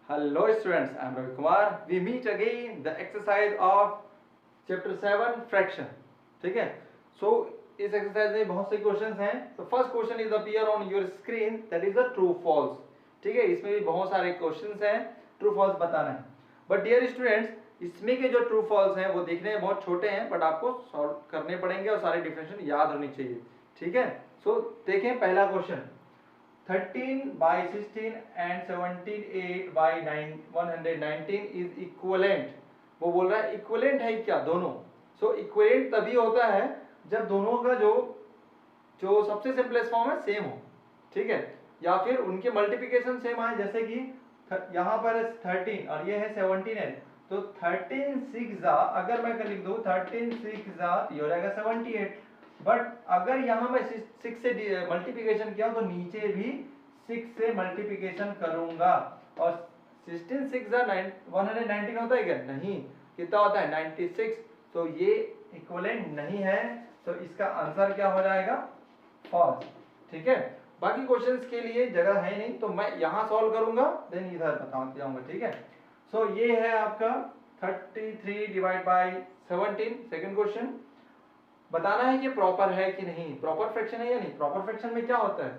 Hello students, I am Ravi Kumar. We meet again the exercise of chapter 7 fraction. ठीक है? So इस exercise में बहुत से questions हैं. The first question is appear on your screen, that is the true false. ठीक है? इसमें भी बहुत सारे questions हैं, true false बताना है. But dear students, इसमें के जो true false हैं वो देखने में बहुत छोटे हैं, but आपको solve करने पड़ेंगे और सारे definition याद होनी चाहिए. ठीक है? So देखें पहला question. 13 by 16 and 17 8 by 119 is equivalent. वो बोल रहा है इक्विवेलेंट है क्या दोनों. सो इक्विवेलेंट तभी होता है जब दोनों का जो सबसे सिंपलेस्ट फॉर्म है सेम हो. ठीक है, या फिर उनके मल्टीप्लिकेशन सेम आए. जैसे कि यहाँ पर 13 और ये है 17 है, तो 13 6 अगर मैं लिख दूं 13 6 ये हो जाएगा 78. बट अगर यहाँ मैं 6 से मल्टीप्लिकेशन किया तो नीचे भी 6 से मल्टीप्लिकेशन करूंगा. और 16 6 119 होता है क्या? नहीं. कितना होता है? 96. तो ये इक्विवेलेंट नहीं है, तो इसका आंसर क्या हो जाएगा? फॉल्स. ठीक है, बाकी क्वेश्चंस के लिए जगह है नहीं, तो मैं यहाँ सॉल्व करूंगा, देन इधर बताते जाऊंगा. ठीक है, सो ये है आपका 33 डिवाइड बाय 17. सेकंड क्वेश्चन बताना है कि प्रॉपर है कि नहीं, प्रॉपर फ्रैक्शन है या नहीं. प्रॉपर फ्रैक्शन में क्या होता है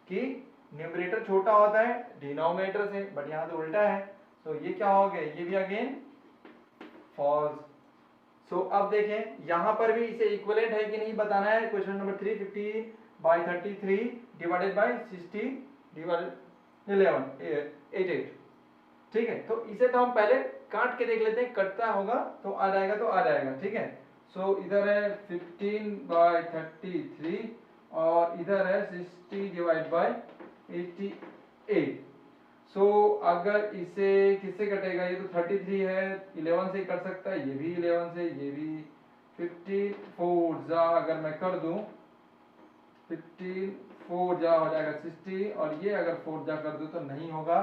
कि न्यूमरेटर छोटा होता है डिनोमिनेटर से, बट यहाँ तो उल्टा है. तो ये क्या हो गया? ये भी अगेन फॉल्स. सो अब देखें यहाँ पर भी इसे इक्विवेलेंट है कि नहीं बताना है. Question number 3 50 by 33 divided by 60 divided 11 88. ठीक है, तो इसे तो हम पहले काट के देख लेते हैं, कटता होगा तो आ जाएगा तो आ जाएगा. ठीक है, सो इधर है 15 बाय 33 और इधर है 60 डिवाइड बाय 88. सो अगर इसे किससे कटेगा? ये तो 33 है, 11 से कट सकता है, ये भी 11 से, ये भी 15 4 जा अगर मैं कर दूं 15 4 जा हो जाएगा 60, और ये अगर 4 जा कर दूं तो नहीं होगा.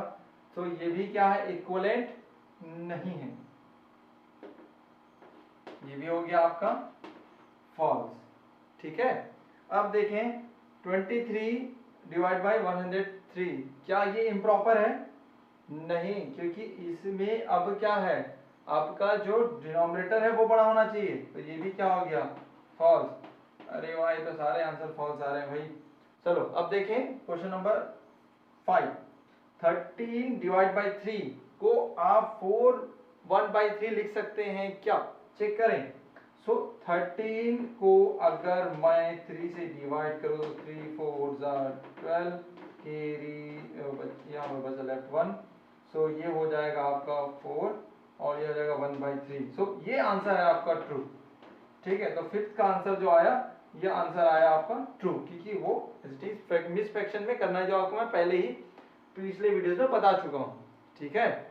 तो ये भी क्या है? इक्विवेलेंट नहीं है. ये भी हो गया आपका फॉल्स. ठीक है, अब देखें 23 डिवाइड बाय 103. क्या ये इम्प्रॉपर है? नहीं, क्योंकि इसमें अब क्या है, आपका जो डिनोमिनेटर है वो बड़ा होना चाहिए. तो ये भी क्या हो गया? फॉल्स. अरे वाह, ये तो सारे आंसर फॉल्स आ रहे हैं भाई. चलो अब देखें क्वेश्चन नंबर 5. 13 डिवाइड बाय 3 को आप 4 1/3 लिख सकते हैं क्या? चेक करें. सो 13 को अगर मैं 3 से डिवाइड करूं तो 3 4 12 कैरी यहाँ पर बचा लेफ्ट 1. सो ये हो जाएगा आपका 4 और ये हो जाएगा 1/3. सो ये आंसर है आपका ट्रू. ठीक है, तो फिफ्थ का आंसर जो आया, ये आंसर आया आपका ट्रू, क्योंकि वो मिस फ्रैक्शन में करना है जो आपको मैं पहले ही पिछले वीडियोस में बता चुका हूं. ठीक है,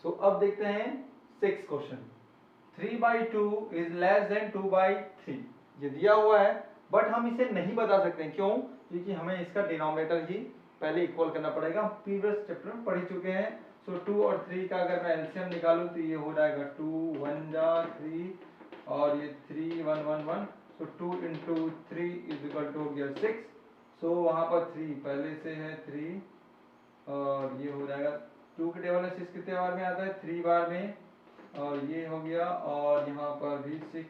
सो अब देखते हैं 6th question. 3/2 is less than 2/3. ये दिया हुआ है, बट हम इसे नहीं बता सकते हैं. क्यों? क्योंकि हमें इसका डिनोमिनेटर ही पहले इक्वल करना पड़ेगा. हम प्रीवियस चैप्टर में पढ़ चुके हैं. सो 2 और 3 का अगर मैं एलसीएम निकालूं तो ये हो जाएगा 2 1 जा 3 और ये 3 1 1 1. So 2 into 3 is equal to हो गया 6. सो वहां पर 3 पहले से है 3 और ये हो जाएगा 2 के टेबल में 6 कितने बार में आता है? 3 बार में. और ये हो गया, और यहाँ पर भी 6,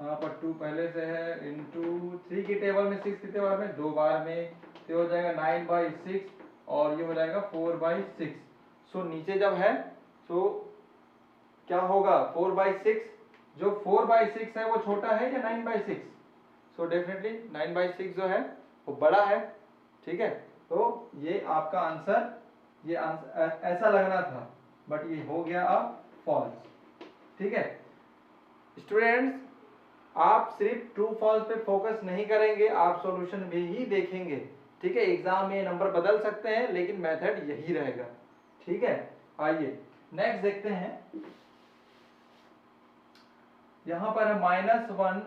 यहाँ पर 2 पहले से है इंटू 3 की टेबल में 6 कितने बार में? 2 बार में. तो हो जाएगा 9/6 और ये हो जाएगा 4/6. सो नीचे जब है तो क्या होगा? 4/6. जो 4/6 है वो छोटा है या 9/6? सो डेफिनेटली 9/6 जो है वो बड़ा है. ठीक है, तो ये आपका आंसर, ये आंसर ऐसा लगना था, बट ये हो गया अब फॉल्स. ठीक है स्टूडेंट्स, आप सिर्फ ट्रू फॉल्स पे फोकस नहीं करेंगे, आप सॉल्यूशन भी ही देखेंगे. ठीक है, एग्जाम में नंबर बदल सकते हैं लेकिन मेथड यही रहेगा. ठीक है, आइए नेक्स्ट देखते हैं. यहां पर है -1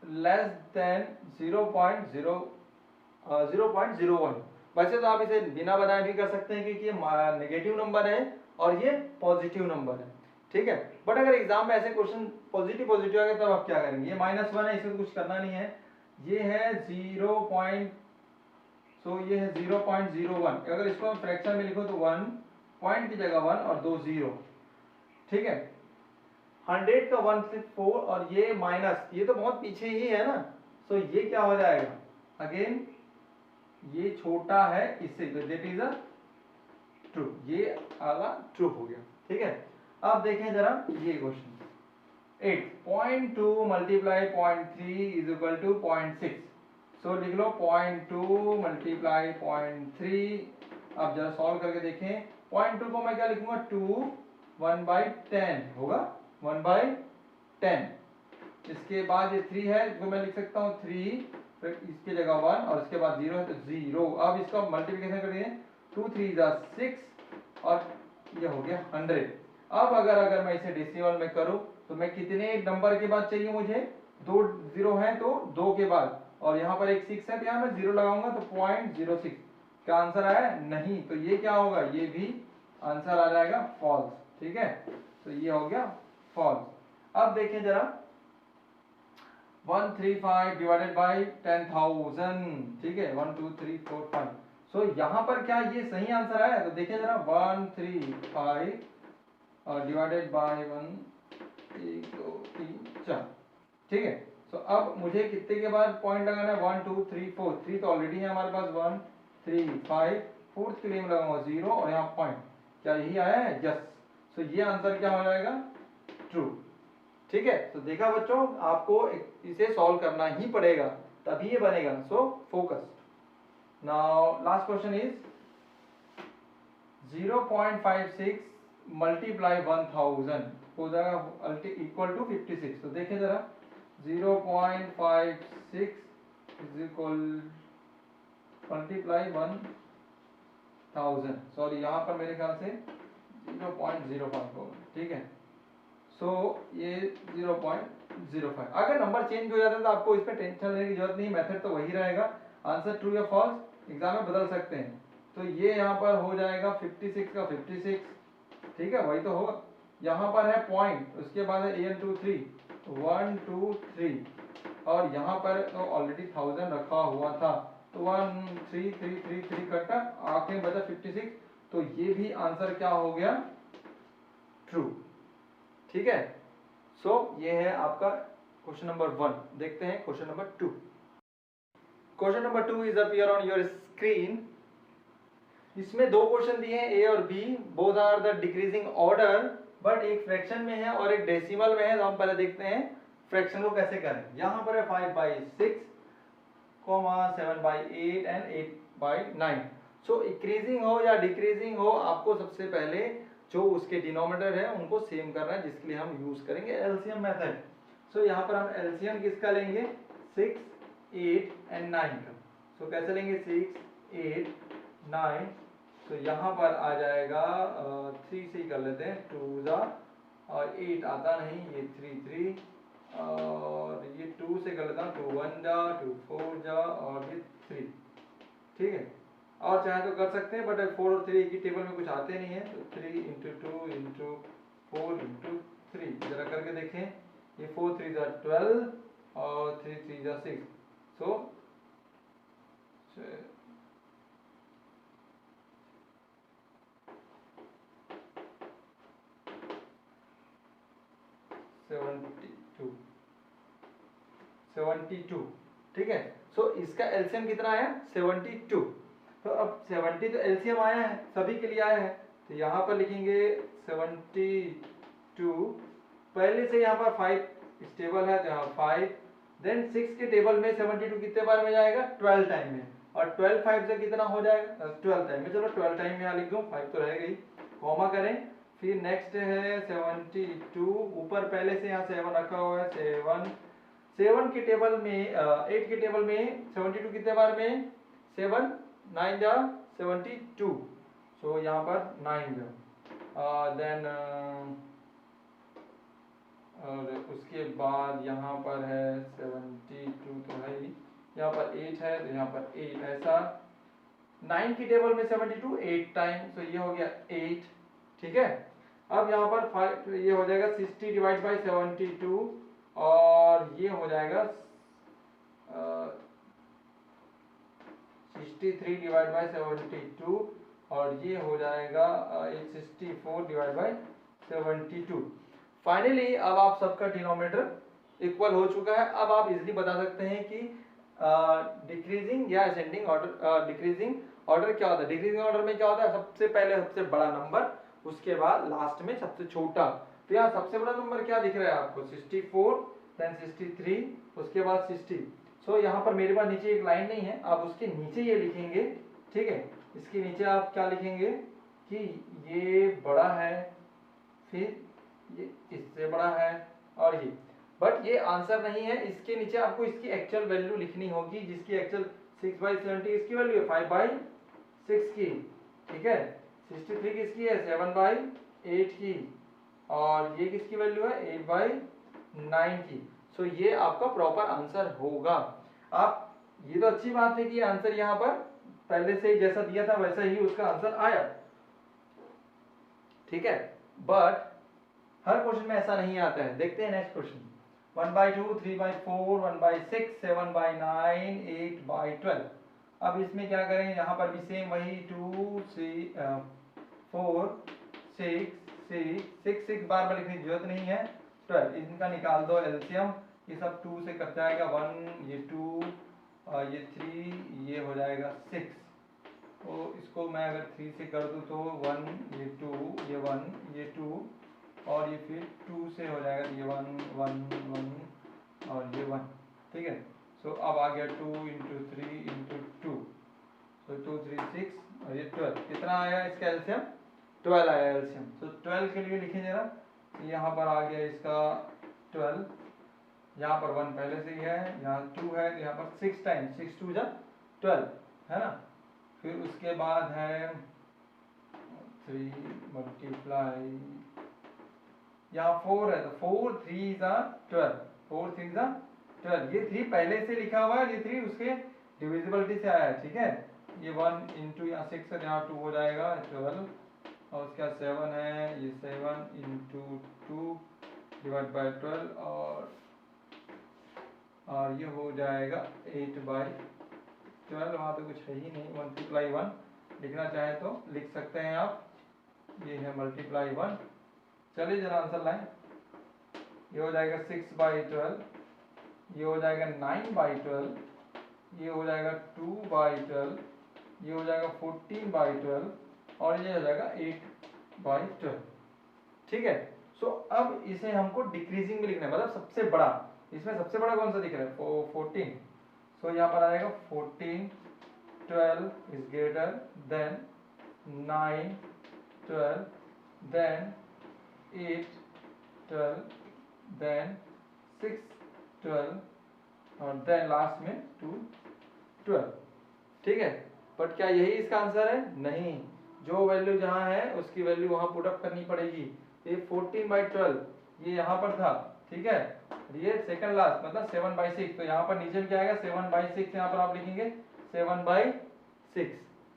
लेस देन 0.01. वैसे तो आप इसे बिना बनाए भी कर सकते हैं क्योंकि ये नेगेटिव नंबर है और ये पॉजिटिव नंबर है. ठीक है, बट अगर एग्जाम में ऐसे क्वेश्चन पॉजिटिव पॉजिटिव आ गए तब आप क्या करेंगे? ये -1 है, इसमें कुछ करना नहीं है. ये है सो ये है 0.01। अगर इसको हम फ्रैक्शन में लिखो तो 1 पॉइंट की जगह 1 और 2 0, ठीक है। 100 का 1 से 4 और ये माइनस, ये तो बहुत पीछे ही है ना, सो ये क्या हो जाएगा, अगेन ये छोटा है इससे, दैट इज अ ट्रू, ये वाला ट्रू हो गया, ठीक है। अब देखें जरा ये question 8, 0.2 multiply 0.3 is equal to 0.6। So लिख लो 0.2 मल्टीप्लाई 0.3। अब जरा सॉल्व करके देखें, 0.2 को मैं क्या लिखूंगा, 2 1/10 होगा, 1/10। इसके बाद ये 3 है, इसको मैं लिख सकता हूँ 3, फिर इसकी जगह 1 और इसके बाद 0 है तो 0। अब इसका मल्टीप्लिकेशन करिए, 2 3 6 और ये हो गया 100। अब अगर मैं इसे डेसिमल में करूं तो मैं कितने नंबर के बाद चाहिए मुझे, 2 0 है तो 2 के बाद, और यहाँ पर एक 6 है तो यहाँ मैं 0 लगाऊंगा तो 0.06। क्या आंसर आया, नहीं, तो ये क्या होगा, ये भी आंसर आ जाएगा फॉल्स, ठीक है। तो ये हो गया फॉल्स। अब देखें जरा 135 डिवाइडेड बाई 10,000, ठीक है, 1 2 3 4 5। सो यहाँ पर क्या ये सही आंसर आया, तो देखिए जरा 135 डिवाइडेड बाई 1 1 2 3 4, ठीक है। सो अब मुझे कितने के बाद पॉइंट लगाना है, 1 2 3 4, 3 तो ऑलरेडी है हमारे पास, 1 3 5, फोर्थ के लिए मैं लगाऊंगा 0 और यहाँ पॉइंट, क्या यही आया है, यस। सो ये आंसर क्या हो जाएगा, ट्रू, ठीक है। तो देखा बच्चों, आपको इसे सॉल्व करना ही पड़ेगा तभी ये बनेगा, so focus. Now last question is 0.56 multiply 1000 हो जाएगा इक्वल टू 56। तो देखिए जरा 0.56 इज इक्वल मल्टीप्लाई 1000, सॉरी यहाँ पर मेरे ख्याल से 0.05 होगा, ठीक है। सो ये 0.05। अगर नंबर चेंज हो जाता है तो आपको इस पर टेंशन लेने की जरूरत नहीं, मेथड तो वही रहेगा, आंसर ट्रू या फॉल्स एग्जाम में बदल सकते हैं। तो ये यहाँ पर हो जाएगा 56 का 56, ठीक है, वही तो होगा। यहाँ पर है पॉइंट, उसके बाद है an 2 3 1 2 3 और यहाँ पर तो ऑलरेडी 1000 रखा हुआ था, तो 1 3 3 3 3 कटा, आखिर में बचा 56। तो ये भी आंसर क्या हो गया, ट्रू, ठीक है। सो ये है आपका क्वेश्चन नंबर 1। देखते हैं question number 2। Question number 2 is appear on your screen. इसमें दो क्वेश्चन दिए हैं, ए और B, both are the decreasing order, but एक फ्रैक्शन में है और एक डेसिमल में है। तो हम पहले देखते हैं फ्रैक्शन को कैसे करें। यहाँ पर है 5/6, 7/8 एंड 8/9। सो इंक्रीजिंग हो या डिक्रीजिंग हो, आपको सबसे पहले जो उसके डिनोमिनेटर है उनको सेम करना है, जिसके लिए हम यूज करेंगे एलसीएम मेथड। सो यहाँ पर हम एलसीएम किसका लेंगे, 6 8 एंड 9 का। सो कैसे लेंगे, 6 8 9। तो यहाँ पर आ जाएगा 3 से ही कर लेते हैं, 2 जा और 8 आता नहीं, ये 3 3 और ये 2 से कर लेता हूँ, 2 1 जा 2 4 जा और ये 3, ठीक है। और चाहे तो कर सकते हैं, बट 4 और 3 की टेबल में कुछ आते नहीं है, तो 3 × 2 × 4 × 3 जरा करके देखें। ये 4 3 जा 12 और 3 3 जा 6। सो 72, ठीक है। सो इसका एलसीएम कितना आया, 72। तो अब 70 तो एलसीएम आया है, सभी के लिए आया है, तो यहाँ पर लिखेंगे 72। पहले से यहाँ पर 5 स्टेबल है तो यहाँ 5, देन 6 के टेबल में 72 कितने बार में जाएगा, 12 टाइम में, और 12 5 से कितना हो जाएगा, 12 टाइम में। चलो 12 टाइम में यहाँ लिख दूँ, 5 तो रह गई, कॉमा करें। फिर नेक्स्ट है 72, ऊपर पहले से यहाँ 7 रखा हुआ है, 7 के टेबल में 8 के टेबल में 72 कितने बार में, 7 9 जा 72। सो यहाँ पर 9 जा, देन और उसके बाद यहाँ पर है 72 तो है ही, यहाँ पर 8 है तो यहाँ पर 8, ऐसा 9 की टेबल में 72 8 टाइम, तो ये हो गया 8, ठीक है। अब यहाँ पर 5, ये हो जाएगा 60 डिवाइड बाई 72 और ये हो जाएगा 63 डिवाइड बाई 72 और ये हो जाएगा 64 डिवाइड बाई 72। फाइनली अब आप सबका डिनोमिनेटर इक्वल हो चुका है। अब आप इजीली बता सकते हैं कि डिक्रीजिंग या असेंडिंग ऑर्डर, डिक्रीजिंग ऑर्डर क्या होता है। डिक्रीजिंग ऑर्डर में क्या होता है, सबसे पहले सबसे बड़ा नंबर, उसके बाद लास्ट में सबसे छोटा। तो यहाँ सबसे बड़ा नंबर क्या दिख रहा है आपको, 64, देन 63, उसके बाद 60। सो यहाँ पर मेरे पास नीचे एक लाइन नहीं है, आप उसके नीचे ये लिखेंगे, ठीक है। इसके नीचे आप क्या लिखेंगे कि ये बड़ा है, फिर ये इससे बड़ा है और ये, बट ये आंसर नहीं है। इसके नीचे आपको इसकी एक्चुअल वैल्यू लिखनी होगी, जिसकी एक्चुअल 6/70 इसकी वैल्यू है 5/6 की, ठीक है। 63 किसकी है, 7/8 की, और ये किसकी वैल्यू है 8/9 की। सो ये आपका प्रॉपर आंसर होगा। आप, ये तो अच्छी बात है कि आंसर यहाँ पर पहले से ही जैसा दिया था वैसा ही उसका आंसर आया, ठीक है। बट हर क्वेश्चन में ऐसा नहीं आता है। देखते हैं नेक्स्ट क्वेश्चन। 1/2, 3/4, 1/6, 7/9, 8/12। अब इसमें क्या करें, यहाँ पर भी सेम वही 2, 4, 6 बार बार लिखने की जरूरत नहीं है। 12 इनका निकाल दो एलसीएम, ये सब 2 से कट जाएगा 1, ये 2, ये 3, ये हो जाएगा 6। तो इसको मैं अगर 3 से कर दूं तो 1, ये 2, ये 1, ये 2, और ये फिर 2 से हो जाएगा, ये 1, 1, 1 और ये 1, ठीक है। सो अब आ गया 2 × 3 × 2, तो 2, 3, 6 और ये 12। कितना आया इसका एलसीएम, 12 आया एलसीएम। तो 12 के लिए लिखें जरा, यहाँ पर आ गया इसका 12, यहाँ पर 1 पहले से ही है, यहाँ 2 है, यहाँ पर 6 टाइम्स 6 2 जा 12 है ना। फिर उसके बाद है 3 मल्टीप्लाई, यहाँ 4 है, तो 4 3 जा 12, 4 3 जा 12। ये 3 पहले से लिखा हुआ है, ये 3 उसके डिविजिबिलिटी से आया है, ठीक है। ये 1 इंटू यहाँ 6 है, यहाँ 2 हो जाएगा 12, और उसके बाद 7 है, ये 7 इंटू 2 डिवाइड बाई 12, और ये हो जाएगा 8/12। वहाँ तो कुछ है ही नहीं, 1 लिखना चाहे तो लिख सकते हैं आप, ये है ×1। चलिए जरा आंसर लाएं। ये हो जाएगा 6/12, ये हो जाएगा 9/12, ये हो जाएगा 2/12, ये हो जाएगा 14/12, और ये हो जाएगा 8/12, ठीक है। सो अब इसे हमको डिक्रीजिंग में लिखना है, मतलब सबसे बड़ा। इसमें सबसे बड़ा कौन सा दिख रहा है, 14। सो यहाँ पर आएगा 14, 12 is greater than 9, 12 than 8, 12 than 6, 12 और देन लास्ट में 2, 12, ठीक है। बट क्या यही इसका आंसर है, नहीं। जो वैल्यू जहाँ है उसकी वैल्यू वहाँ पुट अप करनी पड़ेगी। ये 14/12 ये यहाँ पर था, ठीक है। ये सेकंड लास्ट मतलब 7/6, तो यहाँ पर नीचे में क्या आएगा 7/6, यहाँ पर आप लिखेंगे 7/6।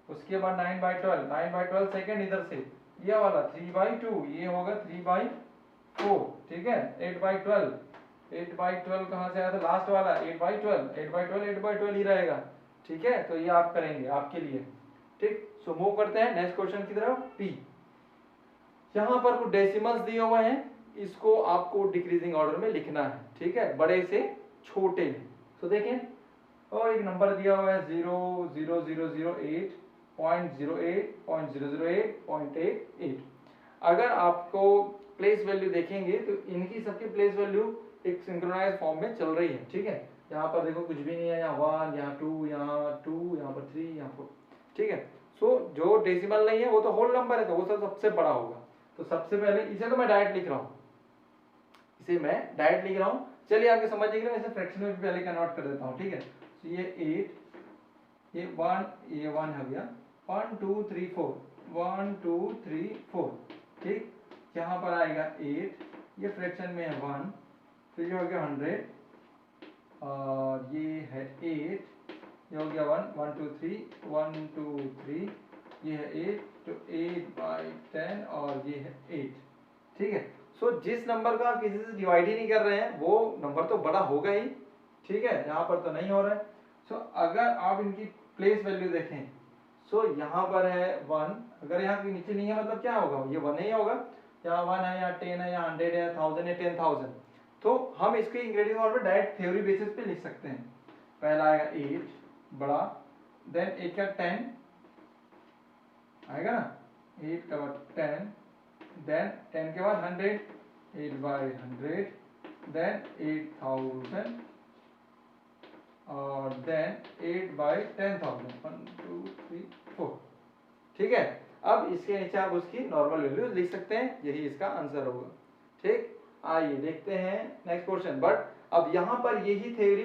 उसके बाद 9/12, 9/12 सेकंड इधर से, ये वाला 3/2, ये होगा 3/4, ठीक है। 8/12, 8/12 कहाँ से आया था, लास्ट वाला 8/12, 8/12, 8/12 ही रहेगा, ठीक है। तो ये आप करेंगे आपके लिए, ठीक। सो मूव करते हैं नेक्स्ट क्वेश्चन की तरफ। पी, यहाँ पर कुछ डेसिमल्स दिए हुए हैं, इसको आपको डिक्रीजिंग ऑर्डर में लिखना है, ठीक है, बड़े से छोटे में। तो देखें, और एक नंबर दिया हुआ है 0.008.008.008.88। अगर आपको प्लेस वैल्यू देखेंगे तो इनकी सबकी प्लेस वैल्यू एक सिंक्रोनाइज फॉर्म में चल रही है, ठीक है। यहाँ पर देखो कुछ भी नहीं है, यहाँ 1, यहाँ 2, यहाँ 2, यहाँ पर 3, यहाँ 4, ठीक है। सो जो डेसिमल नहीं है वो तो होल नंबर है, तो वो सबसे बड़ा होगा। तो सबसे पहले इसे तो मैं डायरेक्ट लिख रहा हूँ, इसे मैं डायरेक्ट लिख रहा हूँ। चलिए आपके समझ के लिए मैं इसे फ्रैक्शन में पहले कन्वर्ट कर देता हूँ, ठीक है। तो ये 8, ये 1 हो गया, 1 2 3 4, 1 2 3 4, ठीक। यहाँ पर आएगा 8, ये फ्रैक्शन में है 1, फिर ये हो गया 100, और ये है 8, ये हो गया 1 1 2 3 1 2 3, ये है 8, तो 8/10 और ये है 8, ठीक है। सो जिस नंबर का किसी से डिवाइड ही नहीं कर रहे हैं वो नंबर तो बड़ा होगा ही, ठीक है। यहाँ पर तो नहीं हो रहा है। सो अगर आप इनकी प्लेस वैल्यू देखें, सो यहाँ पर है 1, अगर यहाँ के नीचे नहीं है मतलब क्या होगा, ये 1 ही होगा। यहाँ 1 है, यहाँ 10 है, यहाँ 100 है, 1000 है, 10,000। तो हम इसके ingredient order direct theory basis पे लिख सकते हैं। पहला आएगा 8 बड़ा, देन 8 का 10 आएगा ना, 8 का बाद 10, देन 10 के बाद 100, 8 बाई 100, देन 8000 और देन 8 बाई 10,000, 1 2 3 4। ठीक है, अब इसके नीचे आप उसकी नॉर्मल वैल्यू लिख सकते हैं, यही इसका आंसर होगा। ठीक, आइए देखते हैं नेक्स्ट क्वेश्चन। बट अब यहाँ पर यही थ्योरी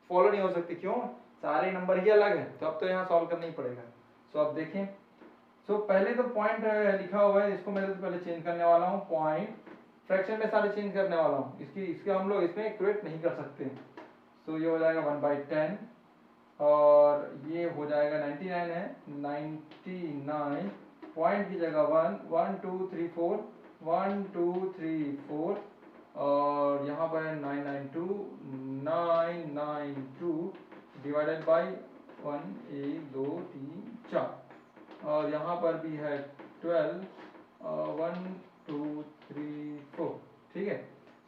फॉलो नहीं हो सकती, क्यों, सारे नंबर ही अलग है, तो अब तो यहाँ सॉल्व करना ही पड़ेगा। सो अब देखें, सो पहले तो पॉइंट लिखा हुआ है, इसको मैं तो पहले चेंज करने वाला हूँ, पॉइंट फ्रैक्शन में सारे चेंज करने वाला हूँ, इसके हम लोग इसमें इक्वेट नहीं कर सकते। सो ये हो जाएगा 1/10 और ये हो जाएगा 99 है, 99 पॉइंट की जगह 1 1 2 3 4 1 2 3 4 और यहाँ पर है 992 डिवाइडेड बाई 1 1 2 3 4 और यहाँ पर भी है 12 1 2 3 4। ठीक है,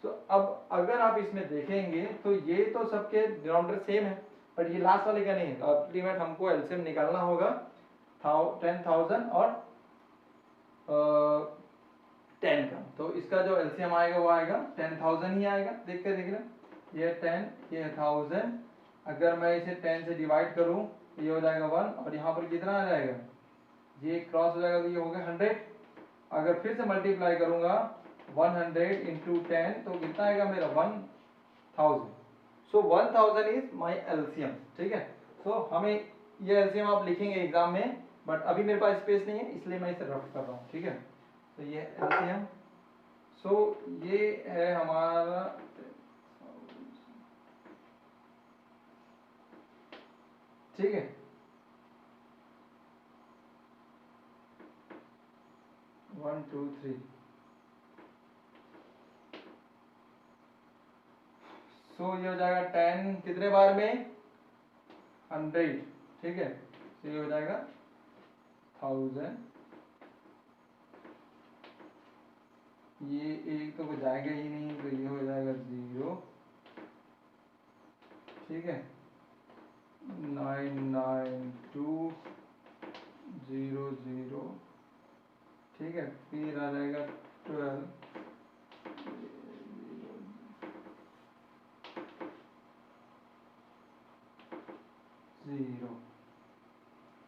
तो अब अगर आप इसमें देखेंगे तो ये तो सबके डिनोमिनेटर सेम है, बट ये लास्ट वाले का नहीं है। अल्टीमेट हमको एलसीएम निकालना होगा 10,000 और 10 का, तो इसका जो एलसीएम आएगा वो आएगा 10,000 ही आएगा। देख रहे ये 10 ये 1000, अगर मैं इसे 10 से डिवाइड करूं तो ये हो जाएगा 1 और यहाँ पर कितना आ जाएगा, ये क्रॉस हो जाएगा तो ये हो गया 100। अगर फिर से मल्टीप्लाई करूंगा 100 इंटू 10 तो कितना आएगा मेरा 1000। सो 1000 इज माई एलसीएम। ठीक है, सो हमें ये एलसीएम आप लिखेंगे एग्जाम में, बट अभी मेरे पास स्पेस नहीं है इसलिए मैं इसे रफ कर रहा हूँ। ठीक है, तो ये एलसीएम, सो ये है हमारा, ठीक है, 1 2 3, सो ये हो जाएगा 10 कितने बार में 100। ठीक है, तो ये हो जाएगा 1000, ये एक तो जाएगा ही नहीं तो ये हो जाएगा 0। ठीक है, 99200। ठीक है, फिर आ जाएगा 12 0।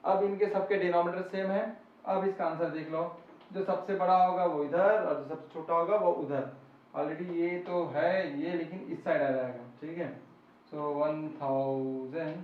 अब इनके सबके डिनोमिनेटर सेम है। अब इसका आंसर देख लो, जो सबसे बड़ा होगा वो इधर और जो सबसे छोटा होगा वो उधर। ऑलरेडी ये तो है ये, लेकिन इस साइड आ जाएगा। ठीक है, सो 1000